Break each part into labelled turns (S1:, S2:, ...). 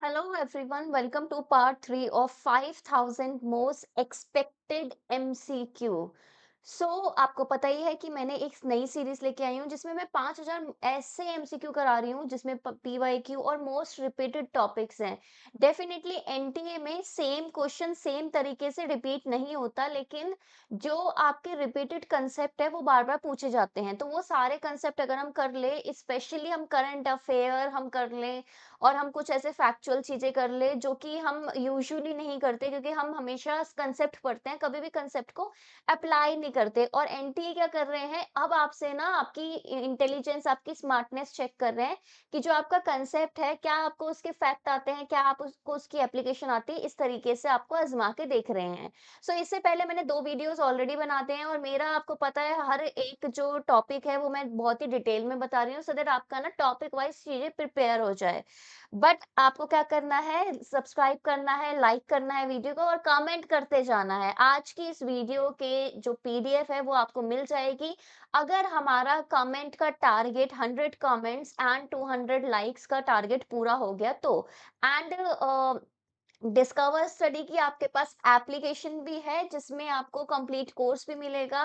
S1: Hello everyone, welcome to part 3 of 5000 most expected MCQ। आपको पता ही है कि मैंने एक नई सीरीज लेके आई हूँ जिसमें मैं 5000 ऐसे एमसीक्यू करा रही हूँ जिसमें पीवाईक्यू और मोस्ट रिपीटेड टॉपिक्स हैं। डेफिनेटली एनटीए में सेम क्वेश्चन सेम तरीके से रिपीट नहीं होता, लेकिन जो आपके रिपीटेड कंसेप्ट है वो बार बार पूछे जाते हैं। तो वो सारे कंसेप्ट अगर हम कर ले, स्पेशली हम करंट अफेयर हम कर लें और हम कुछ ऐसे फैक्चुअल चीजें कर ले जो कि हम यूजुअली नहीं करते, क्योंकि हम हमेशा कंसेप्ट पढ़ते हैं, कभी भी कंसेप्ट को अप्लाई नहीं करते। और एनटीए क्या कर रहे हैं, अब आपसे ना आपकी इंटेलिजेंस, आपकी स्मार्टनेस चेक कर रहे हैं कि जो आपका कंसेप्ट है, क्या आपको उसके फैक्ट आते हैं, क्या आप उसको उसकी एप्लीकेशन आती है, इस तरीके से आपको आजमा के देख रहे हैं। इससे पहले मैंने 2 वीडियोस ऑलरेडी बनाते हैं और मेरा आपको पता है हर एक जो टॉपिक है वो मैं बहुत ही डिटेल में बता रही हूँ, सो दैट आपका ना टॉपिक वाइज़ चीज़ें प्रिपेयर हो जाए। बट आपको क्या करना है, सब्सक्राइब करना है, लाइक करना है वीडियो को और कमेंट करते जाना है। आज की इस वीडियो के जो पीडीएफ है वो आपको मिल जाएगी। अगर हमारा कमेंट का टारगेट 100 कमेंट्स एंड 200 लाइक्स का टारगेट पूरा हो गया तो। एंड डिस्कवर स्टडी की आपके पास एप्लीकेशन भी है जिसमें आपको कंप्लीट कोर्स भी मिलेगा।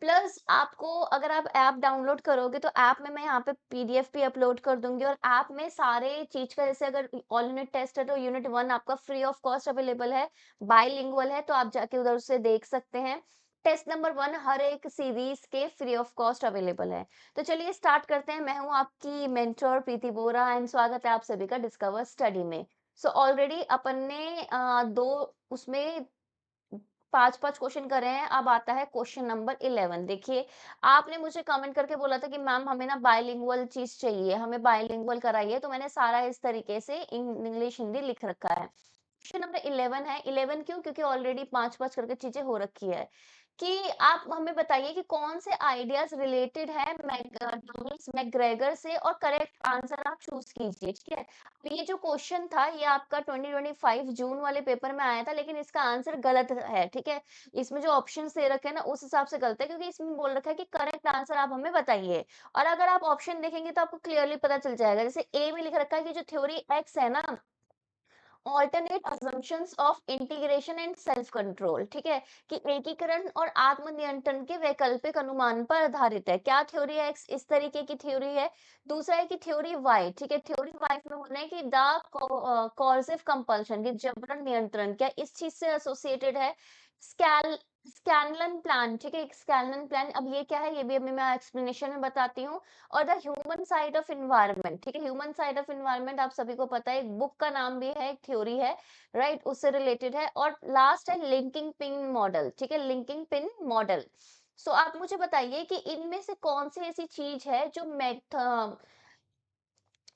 S1: प्लस आपको, अगर आप ऐप डाउनलोड करोगे तो ऐप में मैं यहाँ पे पीडीएफ भी अपलोड कर दूंगी और ऐप में सारे चीज का, जैसे अगर ऑल यूनिट टेस्ट है तो यूनिट 1 आपका फ्री ऑफ कॉस्ट अवेलेबल है, बाइलिंगुअल है, तो आप जाके उधर से देख सकते हैं। टेस्ट नंबर 1 हर एक सीरीज के फ्री ऑफ कॉस्ट अवेलेबल है। तो चलिए स्टार्ट करते हैं। मैं हूँ आपकी मेंटर प्रीति बोरा एंड स्वागत है आप सभी का डिस्कवर स्टडी में। ऑलरेडी अपन ने दो उसमें 5-5 क्वेश्चन करे हैं। अब आता है क्वेश्चन नंबर 11। देखिए, आपने मुझे कमेंट करके बोला था कि मैम हमें ना बायलिंगुअल चीज़ चाहिए, हमें बायलिंगुअल कराइए, तो मैंने सारा इस तरीके से इंग्लिश हिंदी लिख रखा है। क्वेश्चन नंबर 11 है। 11 क्यों? क्योंकि ऑलरेडी 5-5 करके चीज़ें हो रखी है। कि आप हमें बताइए कि कौन से आइडियाज़ रिलेटेड है डॉग्लस मैकग्रेगर से, और करेक्ट आंसर आप चूज़ कीजिए, ठीक है? ये जो क्वेश्चन था ये आपका 2025 जून वाले पेपर में आया था, लेकिन इसका आंसर गलत है, ठीक है? इसमें जो ऑप्शंस दे रखे हैं ना उस हिसाब से गलत है, क्योंकि इसमें बोल रखा है कि करेक्ट आंसर आप हमें बताइए। और अगर आप ऑप्शन देखेंगे तो आपको क्लियरली पता चल जाएगा। जैसे ए में लिख रखा है कि जो थ्योरी एक्स है ना, alternate assumptions of integration and self control, ठीक है? कि एकीकरण और आत्मनियंत्रण के वैकल्पिक अनुमान पर आधारित है। क्या थ्योरी है एक्स? इस तरीके की थ्योरी है। दूसरा है कि थ्योरी वाई, ठीक है? थ्योरी वाई में बोलना है कि द कॉर्सिव कंपल्शन, कि जबरन नियंत्रण, क्या इस चीज से एसोसिएटेड है? स्कैल स्कैनलन प्लान, ठीक है? स्कैनलन प्लान, अब ये क्या है ये भी अभी मैं एक्सप्लेनेशन में बताती हूँ। और the human side of environment, ठीक है? ह्यूमन साइड ऑफ एनवायरनमेंट आप सभी को पता है, एक बुक का नाम भी है, एक थ्योरी है, राइट? उससे रिलेटेड है। और लास्ट है लिंकिंग पिन मॉडल, ठीक है? Linking pin model. आप मुझे बताइए कि इनमें से कौन सी ऐसी चीज है जो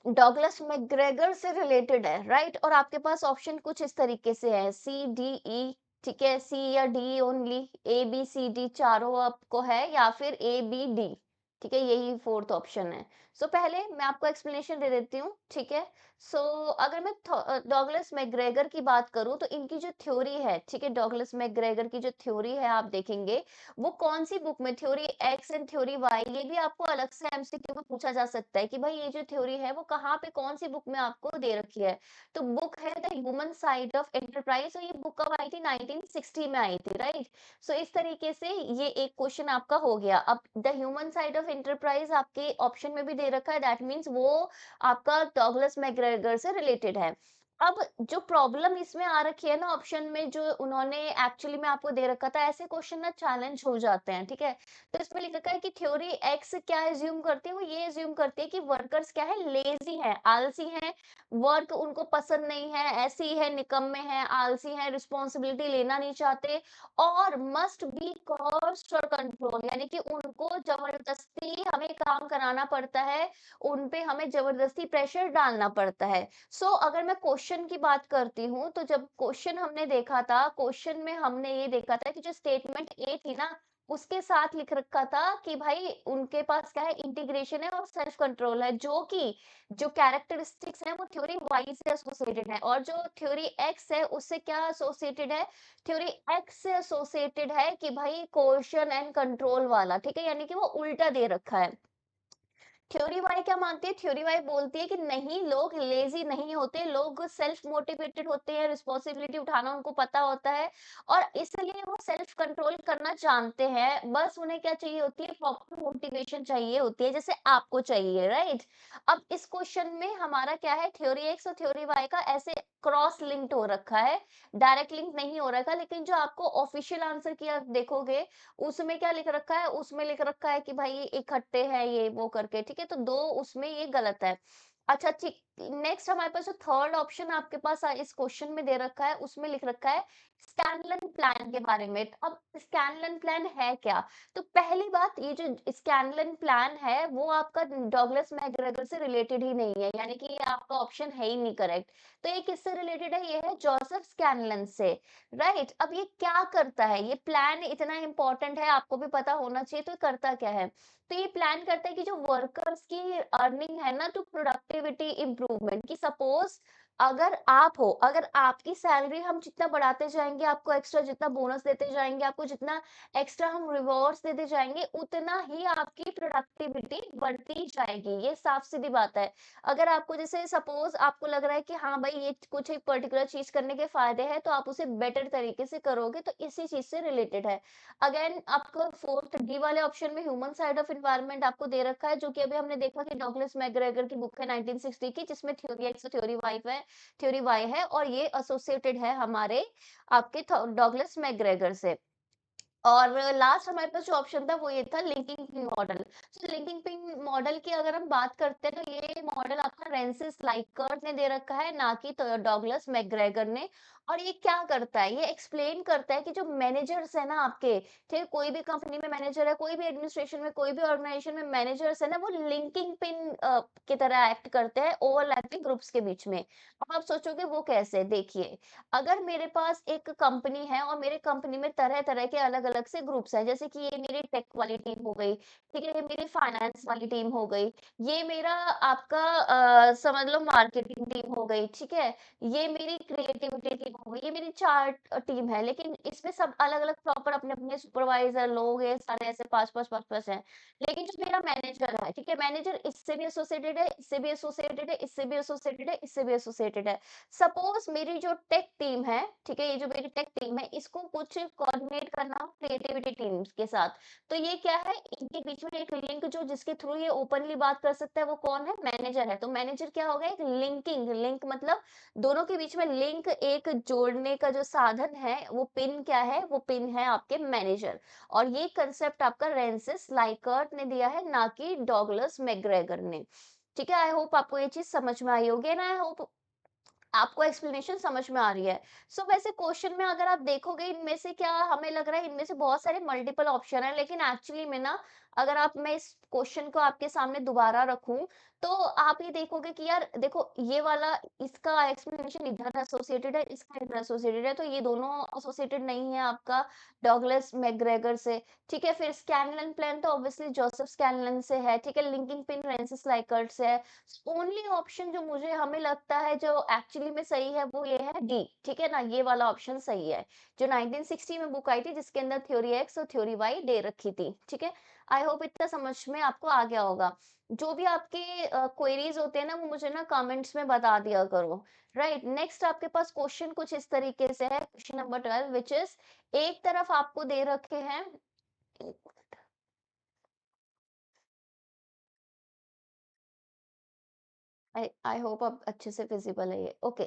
S1: डॉगलस मैकग्रेगर से रिलेटेड है, राइट? और आपके पास ऑप्शन कुछ इस तरीके से है, सी डी ई, ठीक है? सी या D only, A B C D चारों आपको है, या फिर ए बी डी, ठीक है? यही फोर्थ ऑप्शन है। पहले मैं आपको एक्सप्लेनेशन दे देती हूँ, ठीक है? सो अगर मैं डॉगलस मैकग्रेगर की बात करूँ तो इनकी जो थ्योरी है, ठीक है? डॉगलस मैकग्रेगर की जो थ्योरी है आप देखेंगे वो कौन सी बुक में, theory X and theory Y, ये भी आपको अलग से एमसीक्यू में पूछा जा सकता है कि भाई ये जो थ्योरी है वो कहाँ पे कौन सी बुक में आपको दे रखी है। तो बुक है the human side of enterprise, और ये बुक कब आई थी? 1960 में आई थी, राइट? इस तरीके से ये एक क्वेश्चन आपका हो गया। अब the human side of enterprise आपके ऑप्शन में भी दे रखा है, दैट मीन्स वो आपका डॉगलस मैकग्रेगर से रिलेटेड है। अब जो प्रॉब्लम इसमें आ रखी है ना ऑप्शन में, जो उन्होंने एक्चुअली में आपको दे रखा था, ऐसे क्वेश्चन ना चैलेंज हो जाते हैं, ठीक है? तो इसमें लिखा है कि थ्योरी एक्स क्या एज्यूम करती है, वो ये एज्यूम करती है कि वर्कर्स क्या है, लेजी है, आलसी हैं, वर्क उनको पसंद नहीं है, ऐसे ही है, निकम्मे हैं, आलसी हैं, रिस्पॉन्सिबिलिटी लेना नहीं चाहते, और मस्ट बी कॉस्ट और कंट्रोल, यानी कि उनको जबरदस्ती हमें काम कराना पड़ता है, उन पे हमें जबरदस्ती प्रेशर डालना पड़ता है। अगर मैं क्वेश्चन की बात करती हूँ, तो जब क्वेश्चन हमने देखा था, क्वेश्चन में हमने ये देखा था कि जो स्टेटमेंट ए थी ना, उसके साथ लिख रखा था कि भाई उनके पास क्या है, इंटीग्रेशन है और सेल्फ कंट्रोल है, जो कि जो कैरेक्टरिस्टिक्स है वो थ्योरी वाई से एसोसिएटेड है, और जो थ्योरी एक्स है उससे क्या एसोसिएटेड है, थ्योरी एक्स से एसोसिएटेड है कि भाई कोएशन एंड कंट्रोल वाला, ठीक है? यानी कि वो उल्टा दे रखा है। थ्योरी वाई क्या मानती है? थ्योरी वाई बोलती है कि नहीं, लोग लेज़ी नहीं होते, लोग सेल्फ मोटिवेटेड होते हैं, रिस्पॉन्सिबिलिटी उठाना उनको पता होता है और इसलिए वो सेल्फ कंट्रोल करना जानते हैं। बस उन्हें क्या चाहिए होती है? प्रॉपर मोटिवेशन चाहिए होती है, जैसे आपको चाहिए, राइट? अब इस क्वेश्चन में हमारा क्या है? थ्योरी एक्स और थ्योरी वाई का ऐसे क्रॉस लिंक्ड हो रखा है, डायरेक्ट लिंक नहीं हो रखा, लेकिन जो आपको ऑफिशियल आंसर की आप देखोगे उसमें क्या लिख रखा है? उसमें लिख रखा है कि भाई इकट्ठे हैं ये वो करके, ठीक है? तो 2 उसमें ये गलत है। अच्छा ठीक नेक्स्ट हमारे पास जो थर्ड ऑप्शन आपके पास इस क्वेश्चन में दे रखा है, उसमें लिख रखा है स्कैनलन प्लान के बारे में। तो अब स्कैनलन प्लान है क्या? तो पहली बात ये जो स्कैनलन प्लान है, वो आपका डगलस मैकग्रेगर से रिलेटेड ही नहीं है, यानी कि ये आपका ऑप्शन है ही नहीं करेक्ट। तो ये किससे रिलेटेड है? ये है जोसेफ स्कैनलन से। राइट अब ये क्या करता है ये प्लान इतना इंपॉर्टेंट है आपको भी पता होना चाहिए तो ये करता क्या है तो ये प्लान करता है कि जो वर्कर्स की अर्निंग है ना टू प्रोडक्टिविटी इम्प्रूवमेंट की सपोज अगर आपकी सैलरी हम जितना बढ़ाते जाएंगे आपको एक्स्ट्रा जितना बोनस देते जाएंगे आपको जितना एक्स्ट्रा हम रिवॉर्ड्स देते जाएंगे उतना ही आपकी प्रोडक्टिविटी बढ़ती जाएगी ये साफ सीधी बात है अगर आपको जैसे सपोज आपको लग रहा है कि हाँ भाई ये कुछ एक पर्टिकुलर चीज करने के फायदे हैं तो आप उसे बेटर तरीके से करोगे तो इसी चीज से रिलेटेड है अगेन आपको फोर्थ डी वाले ऑप्शन में ह्यूमन साइड ऑफ एनवायरनमेंट आपको दे रखा है जो कि अभी हमने देखा कि डॉगलस मैकग्रेगर की बुक है 1960 की जिसमें थ्योरी एक्स और थ्योरी वाई है और ये एसोसिएटेड है हमारे आपके डॉगलस मैकग्रेगर से और लास्ट हमारे पास जो ऑप्शन था वो ये था लिंकिंग पिन मॉडल। तो लिंकिंग पिन मॉडल की अगर हम बात करते हैं तो ये मॉडल आपका रेंसिस लाइकर्ट ने दे रखा है ना कि तो डॉगलस मैकग्रेगर ने और ये क्या करता है ये एक्सप्लेन करता है कि जो मैनेजर्स है ना आपके ठीक है कोई भी कंपनी में मैनेजर है कोई भी एडमिनिस्ट्रेशन में कोई भी ऑर्गेनाइजेशन में मैनेजर्स है ना वो लिंकिंग पिन की तरह एक्ट करते हैं ओवरलैपिंग ग्रुप्स के बीच में अब आप सोचोगे वो कैसे देखिए अगर मेरे पास एक कंपनी है और मेरे कंपनी में तरह-तरह के अलग-अलग से ग्रुप्स हैं, जैसे कि ये मेरी टेक वाली टीम हो गई, ठीक है? ये मेरी फाइनेंस वाली टीम हो गई, ये मेरा आपका समझ लो मार्केटिंग टीम हो गई, ठीक है? ये मेरी क्रिएटिविटी टीम हो गई, ये मेरी चार्ट टीम है, लेकिन इसमें सब अलग-अलग प्रॉपर अपने-अपने सुपरवाइज़र लोग हैं, सारे ऐसे 5-5 5-5 हैं। लेकिन जो मेरा मैनेजर है, ठीक है? मैनेजर इससे भी एसोसिएटेड है, इससे भी एसोसिएटेड है, इससे भी एसोसिएटेड है, इससे भी एसोसिएटेड है। सपोज मेरी जो टेक टीम है ठीक है ये जो मेरी टेक टीम है इसको कुछ कोऑर्डिनेट करना हो क्रिएटिविटी टीम्स के साथ तो ये क्या है इनके बीच में एक लिंक जो जिसके थ्रू ये ओपनली बात कर सकता है वो कौन है मैनेजर है तो मैनेजर क्या होगा एक लिंकिंग लिंक मतलब दोनों के बीच में लिंक एक जोड़ने का जो साधन है वो पिन क्या है वो पिन है आपके मैनेजर और ये कंसेप्ट आपका रेंसिस लाइकर्ट ने दिया है ना कि डॉगलस मैकग्रेगर ने ठीक है आई होप आपको ये चीज समझ में आई होगी ना आई होप आपको एक्सप्लेनेशन समझ में आ रही है। सो वैसे क्वेश्चन में अगर आप देखोगे इनमें से क्या हमें लग रहा है इनमें से बहुत सारे मल्टीपल ऑप्शन है लेकिन एक्चुअली में ना अगर आप मैं इस क्वेश्चन को आपके सामने दोबारा रखूं तो आप ये देखोगे कि यार देखो ये वाला इसका एक्सप्लेनेशन इधर एसोसिएटेड है इसका इधर एसोसिएटेड है तो ये दोनों एसोसिएटेड नहीं है आपका डॉगलस मैकग्रेगर से ठीक है फिर स्कैनलन प्लान तो ऑब्वियसली जोसेफ स्कैनलन से है ठीक है लिंकिंग पिन फ्रांसिस लाइकर्ट से है ओनली ऑप्शन जो मुझे हमें लगता है जो एक्चुअली में सही है वो ये है डी ठीक है ना ये वाला ऑप्शन सही है जो 1960 में बुक आई थी जिसके अंदर थ्योरी एक्स और थ्योरी वाई दे रखी थी ठीक है आई होप इतना समझ में आपको आ गया होगा जो भी आपके क्वेरीज होते हैं ना वो मुझे ना कमेंट्स में बता दिया करो राइट नेक्स्ट आपके पास क्वेश्चन कुछ इस तरीके से है क्वेश्चन नंबर 12 विच इज एक तरफ आपको दे रखे हैं आई होप अब अच्छे से विजिबल है ये ओके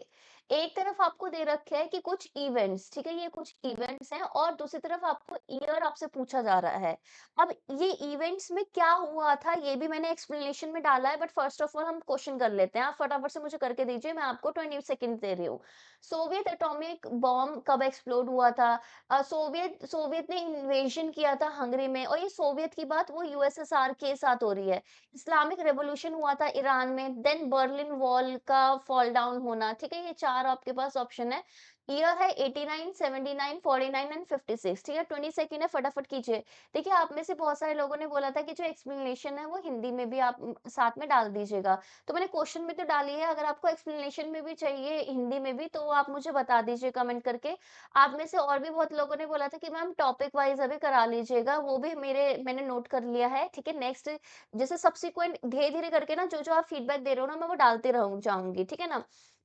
S1: एक तरफ आपको दे रखे है कि कुछ इवेंट्स ठीक है ये कुछ इवेंट्स हैं और दूसरी तरफ आपको ईयर आपसे पूछा जा रहा है अब ये इवेंट्स में क्या हुआ था ये भी मैंने एक्सप्लेनेशन में डाला है बट फर्स्ट ऑफ ऑल हम क्वेश्चन कर लेते हैं आप फटाफट से मुझे करके दीजिए मैं आपको 20 सेकंड दे रही हूँ सोवियत एटॉमिक बॉम्ब कब एक्सप्लोड हुआ था सोवियत सोवियत ने इन्वेजन किया था हंगरी में और ये सोवियत की बात वो यूएसएसआर के साथ हो रही है इस्लामिक रेवोल्यूशन हुआ था ईरान में देन बर्लिन वॉल का फॉल डाउन होना ठीक है ये चार आपके पास ऑप्शन है ईयर है 89, 79, 49 एंड 56। ठीक है, 20 सेकंड है, फटाफट कीजिए। देखिए, आप में से बहुत सारे लोगों ने बोला था कि जो एक्सप्लेनेशन है वो हिंदी में भी आप साथ में डाल दीजिएगा। तो मैंने क्वेश्चन में तो डाली है, अगर आपको एक्सप्लेनेशन में भी चाहिए हिंदी में भी तो आप मुझे बता दीजिए कमेंट करके। आप में से और भी बहुत लोगों ने बोला था कि मैम टॉपिक वाइज अभी करा लीजिएगा, वो भी मैंने नोट कर लिया है। ठीक है, नेक्स्ट जैसे सब्सिक्वेंट धीरे धीरे करके ना जो जो आप फीडबैक दे रहे हो ना, मैं वो डालते रहूं जाऊंगी। ठीक है ना।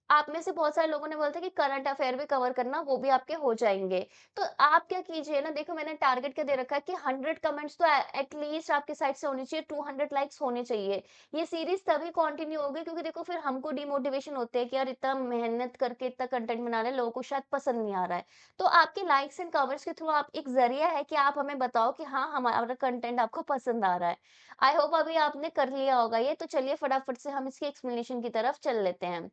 S1: आप में से बहुत सारे लोगों ने बोला था कि करंट अफेयर भी कवर करना, वो भी आपके हो जाएँगे। तो आप क्या कीजिए ना, देखो मैंने टारगेट क्या दे रखा है कि 100 कमेंट्स तो एटलीस्ट आपकी साइड से होने चाहिए, 200 लाइक्स होने चाहिए। ये सीरीज़ तभी कंटिन्यू होगी क्योंकि देखो फिर हमको डिमोटिवेशन होते है कि यार इतना मेहनत करके इतना कंटेंट बना रहे हैं, लोगों को शायद पसंद नहीं आ रहा है। तो आपके लाइक्स एंड कमेंट्स के थ्रू आप एक ज़रिया है कि आप हमें बताओ कि हाँ, हमारा कंटेंट आपको पसंद आ रहा है। आई होप अभी आपने कर लिया होगा ये, तो चलिए फटाफट से हम इसकी एक्सप्लेनेशन की तरफ चल लेते हैं।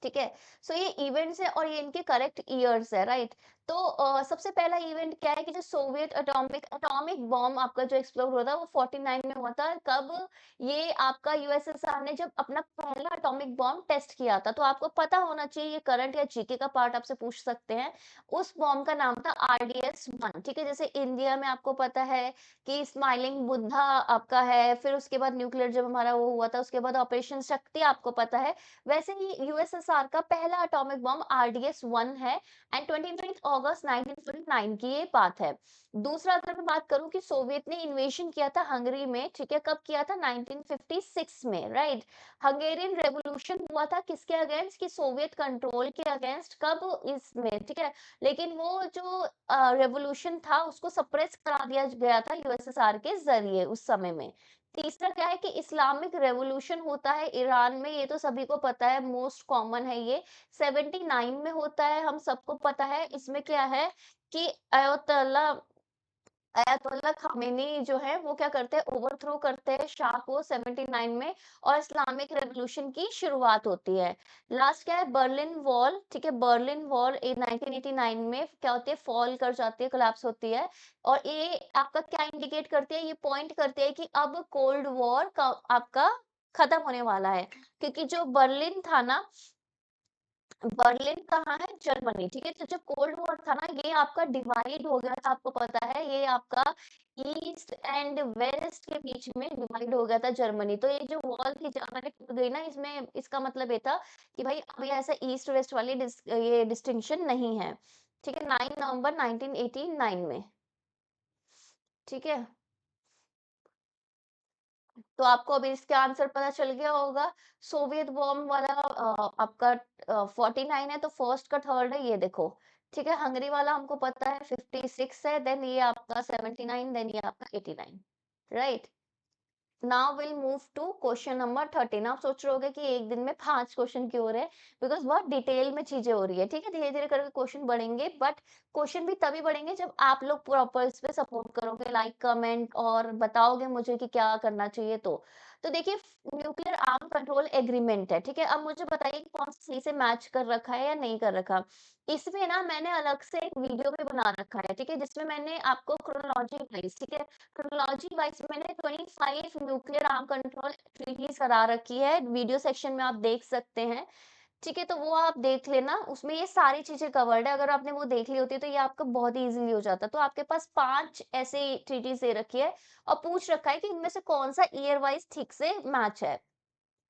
S1: ठीक है। सो ये इवेंट्स है और ये इनके करेक्ट ईयर्स है, राइट। तो सबसे पहला इवेंट क्या है कि जो सोवियत एटॉमिक एटॉमिक बॉम्ब आपका जो एक्सप्लोड हुआ था वो 49 में हुआ था। कब? ये आपका यूएसएसआर ने जब अपना पहला एटॉमिक बॉम्ब टेस्ट किया था। तो आपको पता होना चाहिए, ये करंट या जीके का पार्ट आपसे पूछ सकते हैं। उस बॉम्ब का नाम था RDS-1। ठीक है, जैसे इंडिया में आपको पता है कि स्माइलिंग बुद्धा आपका है, फिर उसके बाद न्यूक्लियर जब हमारा वो हुआ था उसके बाद ऑपरेशन शक्ति आपको पता है। वैसे ही यूएसएसआर का पहला एटॉमिक बम RDS-1 है एंड 29 अगस्त 1949 की ये बात है। दूसरा अगर मैं बात करूं कि सोवियत ने इन्वेशन किया था हंगरी में। ठीक है, कब किया था? 1956 में, राइट। हंगेरियन रेवोल्यूशन हुआ था किसके अगेंस्ट? कि सोवियत कंट्रोल के अगेंस्ट। कब? इसमें, ठीक है। लेकिन वो जो रेवोल्यूशन था उसको सप्रेस करा दिया गया था यूएसएसआर के जरिए उस समय में। तीसरा क्या है कि इस्लामिक रेवोल्यूशन होता है ईरान में, ये तो सभी को पता है, मोस्ट कॉमन है ये। 79 में होता है, हम सबको पता है। इसमें क्या है कि अयतोल्ला अयतोल्ला खामेनी जो है वो क्या करते हैं, ओवरथ्रो करते हैं शाह को 79 में, और इस्लामिक रेवोल्यूशन की शुरुआत होती है। लास्ट क्या है? Berlin wall. ठीक है, बर्लिन वॉल 1989 में क्या होती है, फॉल कर जाती है, कोलैप्स होती है। और ये आपका क्या इंडिकेट करती है? ये पॉइंट करती है कि अब कोल्ड वॉर का आपका खत्म होने वाला है, क्योंकि जो बर्लिन था ना, बर्लिन कहाँ है? जर्मनी। ठीक है, तो जो कोल्ड वॉर था ना, ये आपका डिवाइड हो गया था, आपको पता है, ये आपका ईस्ट एंड वेस्ट के बीच में डिवाइड हो गया था जर्मनी। तो ये जो वॉल थी जापान में टूट गई ना, इसमें इसका मतलब ये था कि भाई अब ये ऐसा ईस्ट वेस्ट वाली ये डिस्टिंक्शन नहीं है। ठीक है, 9 नवंबर 1989 में। ठीक है, तो आपको अभी इसका आंसर पता चल गया होगा। सोवियत बॉम्ब वाला आपका 49 है, तो फर्स्ट का थर्ड है, ये देखो। ठीक है, हंगरी वाला हमको पता है 56 है, देन ये आपका 79, देन ये आपका 89, right. Now will move to question number 13। आप सोच रहे होगे कि एक दिन में 5 क्वेश्चन क्यों हो रहे हैं? बिकॉज बहुत डिटेल में चीजें हो रही है। ठीक है, धीरे धीरे करके क्वेश्चन बढ़ेंगे, बट क्वेश्चन भी तभी बढ़ेंगे जब आप लोग प्रॉपर इस पे सपोर्ट करोगे, लाइक कमेंट और बताओगे मुझे कि क्या करना चाहिए। तो देखिए, न्यूक्लियर आर्म कंट्रोल एग्रीमेंट है। ठीक है, अब मुझे बताइए कि कौन सा सही से मैच कर रखा है या नहीं कर रखा। इसमें ना मैंने अलग से एक वीडियो भी बना रखा है। ठीक है, जिसमें मैंने आपको क्रोनोलॉजी वाइज, ठीक है, क्रोनोलॉजी वाइज मैंने 25 न्यूक्लियर आर्म कंट्रोल ट्रीटीज करा रखी है, वीडियो सेक्शन में आप देख सकते हैं। ठीक है, तो वो आप देख लेना, उसमें ये सारी चीजें कवर्ड है। अगर आपने वो देख ली होती तो ये आपका बहुत इजीली हो जाता। तो आपके पास 5 ऐसे ट्रीटीज दे रखी है और पूछ रखा है कि इनमें से कौन सा ईयर वाइज ठीक से मैच है,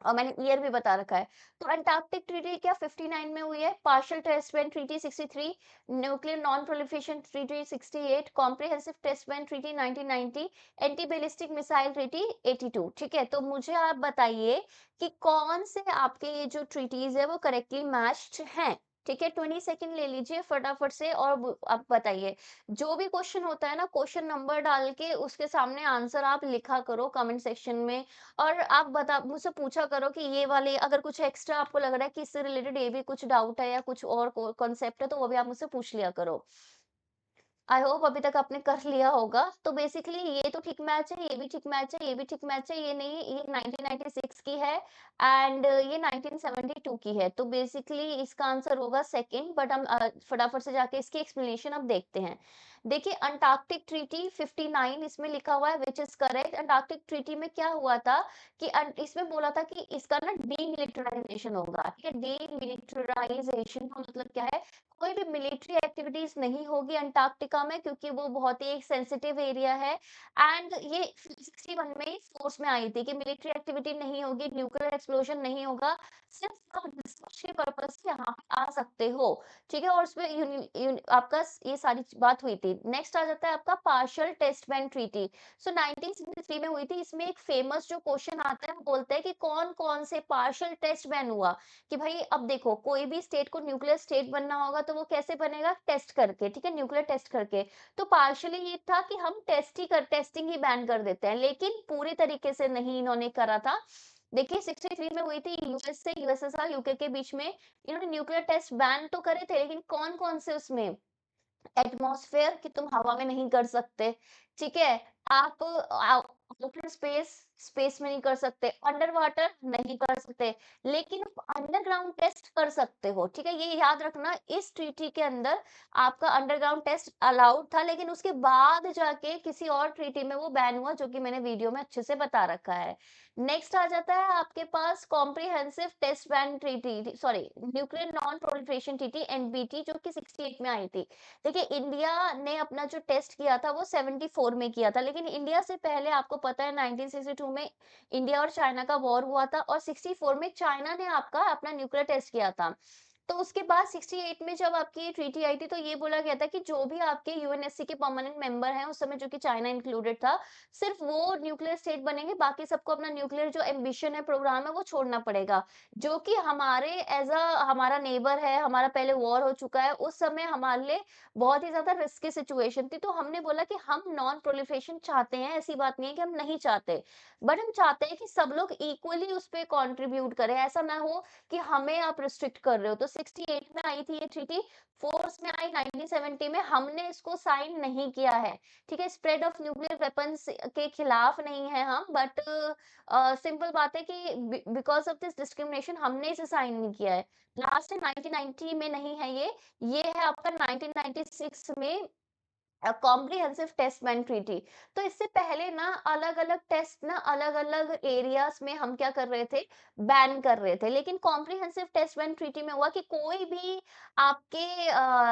S1: और मैंने ईयर भी बता रखा है। तो अंटार्कटिक ट्रीटी क्या 59 में हुई है, partial test ban treaty 63, nuclear non proliferation treaty 68, comprehensive test ban treaty 1990, anti ballistic missile treaty 82। ठीक है, तो मुझे आप बताइए कि कौन से आपके ये जो ट्रीटीज है वो करेक्टली मैच्ड हैं। ठीक है, 20 सेकंड ले लीजिए फटाफट से और आप बताइए। जो भी क्वेश्चन होता है ना, क्वेश्चन नंबर डाल के उसके सामने आंसर आप लिखा करो कमेंट सेक्शन में। और आप बता मुझसे पूछा करो कि ये वाले अगर कुछ एक्स्ट्रा आपको लग रहा है कि इससे रिलेटेड ये भी कुछ डाउट है या कुछ और कॉन्सेप्ट है, तो वो भी आप मुझसे पूछ लिया करो। आई होप अभी तक आपने कर लिया होगा। तो बेसिकली ये तो ठीक मैच है, ये भी ठीक मैच है, ये भी ठीक मैच है, ये नहीं, ये 1996 की है एंड ये 1972 की है। तो बेसिकली इसका आंसर होगा सेकंड, बट हम फटाफट से जाके इसकी एक्सप्लेनेशन अब देखते हैं। देखिए अंटार्कटिक ट्रीटी 59 इसमें लिखा हुआ है which is correct. Antarctic treaty में क्या हुआ था कि इसमें बोला था कि इसका ना डीमिलिटराइजेशन होगा, ठीक है। डीमिलिटराइजेशन का मतलब क्या है, कोई भी मिलिट्री एक्टिविटीज नहीं होगी अंटार्कटिका में, क्योंकि वो बहुत ही एक सेंसिटिव एरिया है। एंड ये 61 में फोर्स में आई थी कि मिलिट्री एक्टिविटी नहीं होगी, न्यूक्लियर एक्सप्लोजन नहीं होगा, सिर्फ आप रिसर्च के पर्पज से यहाँ पे आ सकते हो, ठीक है। और उसमें आपका ये सारी बात हुई थी। नेक्स्ट आ जाता है आपका पार्शियल टेस्ट बैन ट्रीटी। सो 1963 में हुई थी। इसमें एक फेमस जो क्वेश्चन आता है, वो बोलते हैं कि कौन कौन से पार्शियल टेस्ट बैन हुआ। कि भाई अब देखो, कोई भी स्टेट को न्यूक्लियर स्टेट बनना होगा तो वो कैसे बनेगा, टेस्ट करके, ठीक है, न्यूक्लियर टेस्ट करके। तो पार्शियली ये था कि हम टेस्टिंग ही बैन कर देते हैं, लेकिन पूरी तरीके से नहीं इन्होंने करा था। देखिए 63 में हुई थी, यूएस से यूएसएसआर यूके के बीच में इन्होंने न्यूक्लियर टेस्ट बैन तो करे थे, लेकिन कौन कौन से उसमें, एटमॉस्फेयर कि तुम हवा में नहीं कर सकते, ठीक है। आप ओपन स्पेस में नहीं कर सकते, अंडर वाटर नहीं कर सकते, लेकिन अंडरग्राउंड टेस्ट कर सकते हो, ठीक है। ये याद रखना, इस ट्रीटी के अंदर आपका अंडरग्राउंड टेस्ट अलाउड था, लेकिन उसके बाद जाके किसी और ट्रीटी में वो बैन हुआ, जो कि मैंने वीडियो में अच्छे से बता रखा है। नेक्स्ट आ जाता है आपके पास comprehensive test ban treaty, sorry, nuclear non proliferation treaty NBT, जो कि 68 में आई थी। देखिए इंडिया ने अपना जो टेस्ट किया था वो 74 में किया था, लेकिन इंडिया से पहले आपको पता है 1962 में इंडिया और चाइना का वॉर हुआ था, और 64 में चाइना ने आपका अपना न्यूक्लियर टेस्ट किया था। तो उसके बाद 68 में जब आपकी ये ट्रीटी आई थी, तो ये बोला गया था कि जो भी आपके यूएनएससी के परमानेंट मेंबर हैं उस समय, जो कि चाइना इंक्लूडेड था, सिर्फ वो न्यूक्लियर स्टेट बनेंगे, बाकी सबको अपना न्यूक्लियर जो एम्बिशन है, प्रोग्राम है, वो छोड़ना पड़ेगा। जो कि हमारे हमारा नेबर है, हमारा पहले वॉर हो चुका है, उस समय हमारे लिए बहुत ही ज़्यादा रिस्की सिचुएशन थी। तो हमने बोला कि हम नॉन प्रोलिफरेशन चाहते हैं, ऐसी बात नहीं है कि हम नहीं चाहते, बट हम चाहते हैं कि सब लोग इक्वली उस पे कंट्रीब्यूट करें। ऐसा ना हो कि हमें आप रिस्ट्रिक्ट कर रहे हो। तो 68 में आई थी ये ट्रीटी, फोर्स में आई 1970 में, हमने इसको साइन नहीं किया है, ठीक है। स्प्रेड ऑफ न्यूक्लियर वेपन्स के खिलाफ नहीं है हम, बट सिंपल बात है कि बिकॉज ऑफ दिस डिस्क्रिमिनेशन हमने इसे साइन नहीं किया है। लास्ट है 1990 में, नहीं है ये है आपका 1996 में कॉम्प्रिहेंसिव टेस्ट बैन ट्रीटी। तो इससे पहले ना अलग अलग टेस्ट ना अलग अलग एरियाज में हम क्या कर रहे थे, बैन कर रहे थे, लेकिन कॉम्प्रिहेंसिव टेस्ट बैन ट्रीटी में हुआ कि कोई भी आपके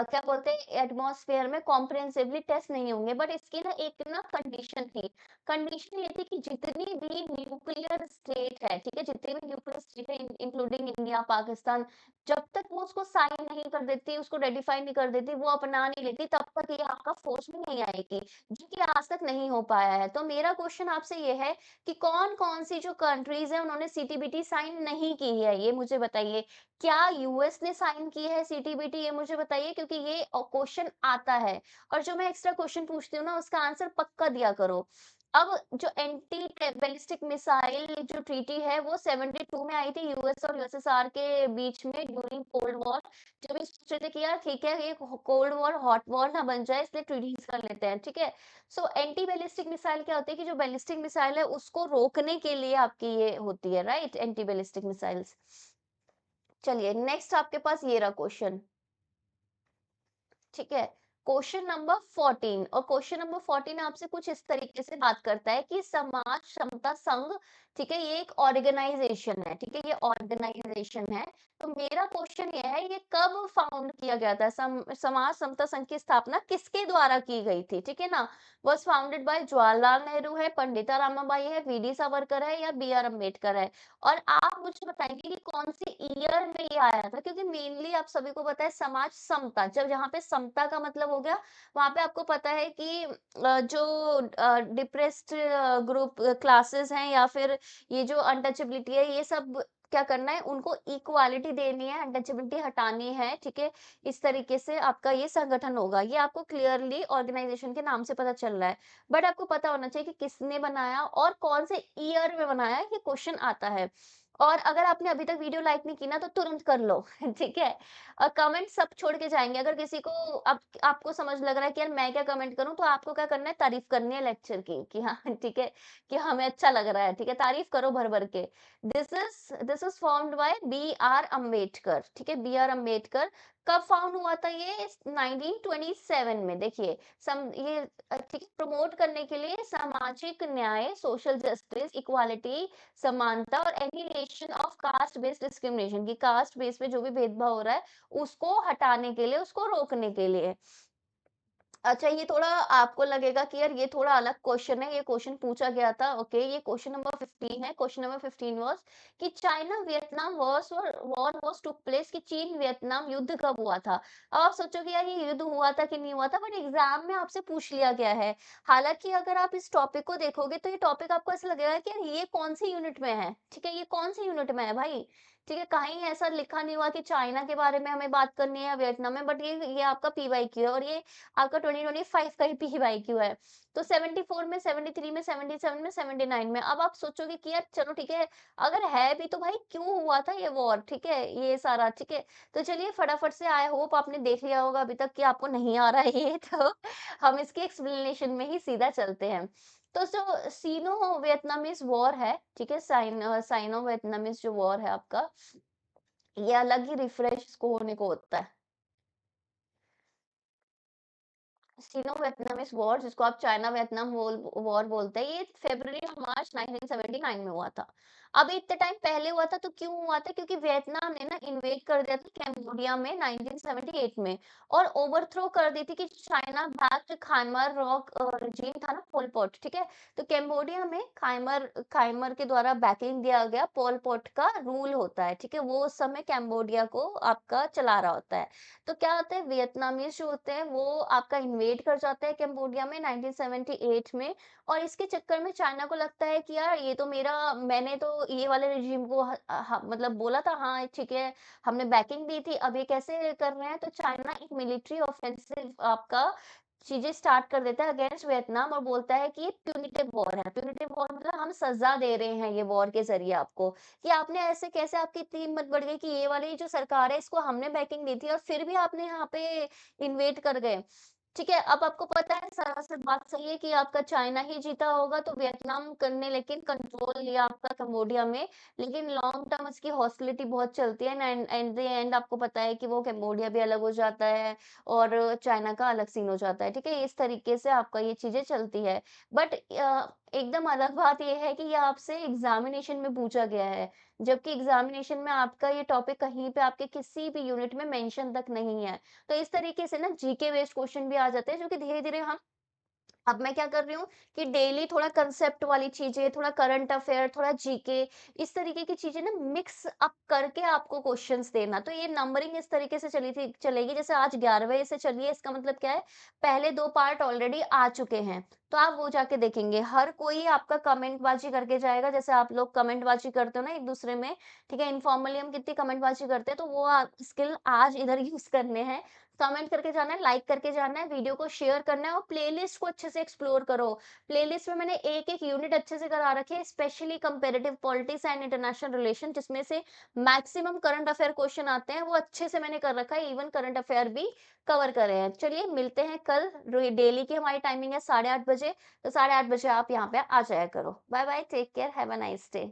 S1: क्या बोलते हैं एटमॉस्फेयर में कॉम्प्रिहेंसिवली टेस्ट नहीं होंगे, बट इसकी ना एक ना कंडीशन थी। कंडीशन ये थी कि जितनी भी न्यूक्लियर स्टेट है, ठीक है, जितने भी न्यूक्लियर स्टेट है इंक्लूडिंग इंडिया पाकिस्तान, जब तक वो उसको साइन नहीं कर देती, उसको रेटिफाई नहीं कर देती, वो अपना नहीं लेती, तब तक ये आपका फोर्स में नहीं आएगी, जो कि आज तक नहीं हो पाया है। तो मेरा क्वेश्चन आपसे ये है कि कौन कौन सी जो कंट्रीज है उन्होंने सीटीबीटी साइन नहीं की है, ये मुझे बताइए। क्या यूएस ने साइन की है सीटीबीटी, ये मुझे बताइए, क्योंकि ये क्वेश्चन आता है। और जो मैं एक्स्ट्रा क्वेश्चन पूछती हूँ ना, उसका आंसर पक्का दिया करो। अब जो एंटी बैलिस्टिक मिसाइल जो ट्रीटी है वो 72 में आई थी, यूएस और यूएसएसआर के बीच में ड्यूरिंग कोल्ड वॉर। जब ये सोच रहे थे कि यार ठीक है, ये कोल्ड वॉर हॉट वॉर ना बन जाए, इसलिए ट्रीटीज कर लेते हैं, ठीक है। सो एंटी बैलिस्टिक मिसाइल क्या होती है कि जो बैलिस्टिक मिसाइल है उसको रोकने के लिए आपकी ये होती है, राइट, एंटी बैलिस्टिक मिसाइल्स। चलिए नेक्स्ट आपके पास ये रहा क्वेश्चन, ठीक है। क्वेश्चन नंबर 14, और क्वेश्चन नंबर 14 आपसे कुछ इस तरीके से बात करता है कि समाज समता संघ, ठीक है, ये एक ऑर्गेनाइजेशन है, ठीक है, ये ऑर्गेनाइजेशन है। तो मेरा क्वेश्चन ये है, ये कब फाउंड किया गया था, समाज समता संघ की स्थापना किसके द्वारा की गई थी, ठीक है ना। Was founded by Jawaharlal Nehru है, पंडिता रामाबाई है, वीडी सावरकर है, या बी आर अम्बेडकर है। और आप मुझे बताएंगे कि कौन से ईयर में ये आया था, क्योंकि मेनली आप सभी को पता है समाज समता, जब जहाँ पे समता का मतलब हो गया, वहां पे आपको पता है कि जो डिप्रेस्ड ग्रुप क्लासेस हैं, या फिर ये जो अनटचेबिलिटी है, ये सब क्या करना है, उनको इक्वालिटी देनी है, अनटचेबिलिटी हटानी है, ठीक है। इस तरीके से आपका ये संगठन होगा, ये आपको क्लियरली ऑर्गेनाइजेशन के नाम से पता चल रहा है। बट आपको पता होना चाहिए कि किसने बनाया और कौन से ईयर में बनाया, ये क्वेश्चन आता है। और अगर आपने अभी तक वीडियो लाइक नहीं की ना तो तुरंत कर लो, ठीक है? और कमेंट सब छोड़ के जाएँगे। अगर किसी को अब आपको समझ लग रहा है कि यार मैं क्या कमेंट करूँ, तो आपको क्या करना है, तारीफ़ करनी है लेक्चर की कि हाँ, ठीक है, कि हमें अच्छा लग रहा है, ठीक है? तारीफ़ करो भर-भर के। This is formed by B R Ambedkar, ठीक है? B R Ambedkar. कब फाउंड हुआ था ये? 1927 में। देखिए, ये ठीक है, प्रमोट करने के लिए सामाजिक न्याय, सोशल जस्टिस, इक्वालिटी, समानता और annihilation of caste based discrimination, कि कास्ट बेस पे जो भी भेदभाव हो रहा है, उसको हटाने के लिए, उसको रोकने के लिए। अच्छा, ये थोड़ा आपको लगेगा कि यार ये थोड़ा अलग क्वेश्चन है, ये क्वेश्चन पूछा गया था, ओके, ये क्वेश्चन नंबर 15 है। क्वेश्चन नंबर 15 वाज़ कि चाइना वियतनाम वॉर वाज़ टूक प्लेस, कि चीन वियतनाम युद्ध कब हुआ था? अब आप सोचोगे यार ये युद्ध हुआ था कि नहीं हुआ था, बट एग्ज़ाम में आपसे पूछ लिया गया है। हालाँकि अगर आप इस टॉपिक को देखोगे तो ये टॉपिक आपको ऐसा लगेगा कि यार ये कौन-सी यूनिट में है? ठीक है, ये कौन-सी यूनिट में है भाई? ठीक है, कहीं ऐसा लिखा नहीं हुआ कि चाइना के बारे में हमें बात करनी है या वियतनाम में, बट ये आपका पीवाईक्यू है, और ये आपका 2025 का ही पीवाईक्यू है। तो 74 में, 73 में, 77 में, 79 में। अब आप सोचोगे कि यार चलो ठीक है, अगर है भी तो भाई क्यों हुआ था ये वॉर, ठीक है? ये सारा, ठीक है? तो चलिए फटाफट से, आई होप आपने देख लिया होगा अभी तक कि आपको नहीं आ रहा है ये, तो हम इसके एक्सप्लेनेशन में ही सीधा चलते हैं। तो जो सिनो वियतनामीज़ वॉर है, ठीक है? साइनो वियतनामीज़ जो वॉर है आपका, ये अलग ही रिफ्रेश इसको होने को होता है। सिनो वियतनामीज वॉर, जिसको आप चाइना वियतनाम वॉर बोलते हैं, ये फरवरी और मार्च 1979 में हुआ था। अब इतने टाइम पहले हुआ था तो क्यों हुआ था? क्योंकि वियतनाम ने ना इन्वेड कर दिया था कैम्बोडिया में 1978 में, और ओवरथ्रो कर दी थी कि चाइना बैक्ड खाइमर रॉक regime था ना, पोल पॉट, ठीक है? तो कैम्बोडिया में खाइमर खाइमर के द्वारा बैकिंग दिया गया पोल पॉट का रूल होता है, ठीक है? वो उस समय कैम्बोडिया को आपका चला रहा होता है। तो क्या होता है, वियतनामीज़ जो होते हैं वो आपका इन्वेड कर जाते हैं कंबोडिया में 1978 में, और इसके चक्कर में चाइना को लगता है कि यार ये तो मैंने तो ये वाले रिजीम को मतलब बोला था, हाँ ठीक है, हमने बैकिंग दी थी, अब ये कैसे कर रहे हैं? तो चाइना एक मिलिट्री ऑफेंसिव आपका चीजें स्टार्ट कर देता है अगेंस्ट वियतनाम, और बोलता है कि ये प्यूनिटिव वॉर है। प्यूनिटिव वॉर मतलब हम सजा दे रहे हैं ये वॉर के जरिए आपको, कि आपने ऐसे कैसे, आपकी इतनी हिम्मत बढ़ गई कि ये वाली जो सरकार है इसको हमने बैकिंग दी थी और फिर भी आपने यहाँ पे इन्वेड कर गए। ठीक है, अब आपको पता है सरासर बात सही है कि आपका चाइना ही जीता होगा, तो वियतनाम करने लेकिन कंट्रोल लिया आपका कंबोडिया में, लेकिन लॉन्ग टर्म इसकी हॉस्टिलिटी बहुत चलती है एंड एट द एंड आपको पता है कि वो कंबोडिया भी अलग हो जाता है और चाइना का अलग सीन हो जाता है, ठीक है? इस तरीके से आपका ये चीज़ें चलती है। बट एकदम अलग बात ये है कि ये आपसे एग्ज़ामिनेशन में पूछा गया है, जबकि एग्ज़ामिनेशन में आपका ये टॉपिक कहीं पे आपके किसी भी यूनिट में मेंशन तक नहीं है। तो इस तरीके से ना जीके बेस्ड क्वेश्चन भी आ जाते हैं, जो कि धीरे-धीरे हम अब मैं क्या कर रही हूँ कि डेली थोड़ा कंसेप्ट वाली चीज़ें, थोड़ा करंट अफेयर, थोड़ा जीके, इस तरीके की चीज़ें ना मिक्स अप करके आपको क्वेश्चन्स देना। तो ये नंबरिंग इस तरीके से चलेगी, जैसे आज 11वें से चली है, इसका मतलब क्या है, पहले 2 पार्ट ऑलरेडी आ चुके हैं। तो आप वो जाके देखेंगे। हर कोई आपका कमेंटबाज़ी करके जाएगा, जैसे आप लोग कमेंटबाज़ी करते हो ना एक-दूसरे में, ठीक है? इनफॉर्मली हम कितनी कमेंटबाज़ी करते हैं, तो वो स्किल आज इधर यूज़ करने हैं। कमेंट करके जाना है, लाइक करके जाना है, वीडियो को शेयर करना है और प्लेलिस्ट को अच्छे से एक्सप्लोर करो। प्लेलिस्ट में मैंने एक-एक यूनिट अच्छे से करा रखे हैं, specially comparative politics and international relation, जिसमें से मैक्सिमम करंट अफेयर क्वेश्चन आते हैं, वो अच्छे से मैंने कर रखा है, इवन करंट अफेयर भी कवर करे हैं। चलिए मिलते हैं कल, डेली की हमारी टाइमिंग है 8:30 बजे, तो 8:30 बजे आप यहाँ पे आ जाया करो। Bye bye, take care, have a nice day.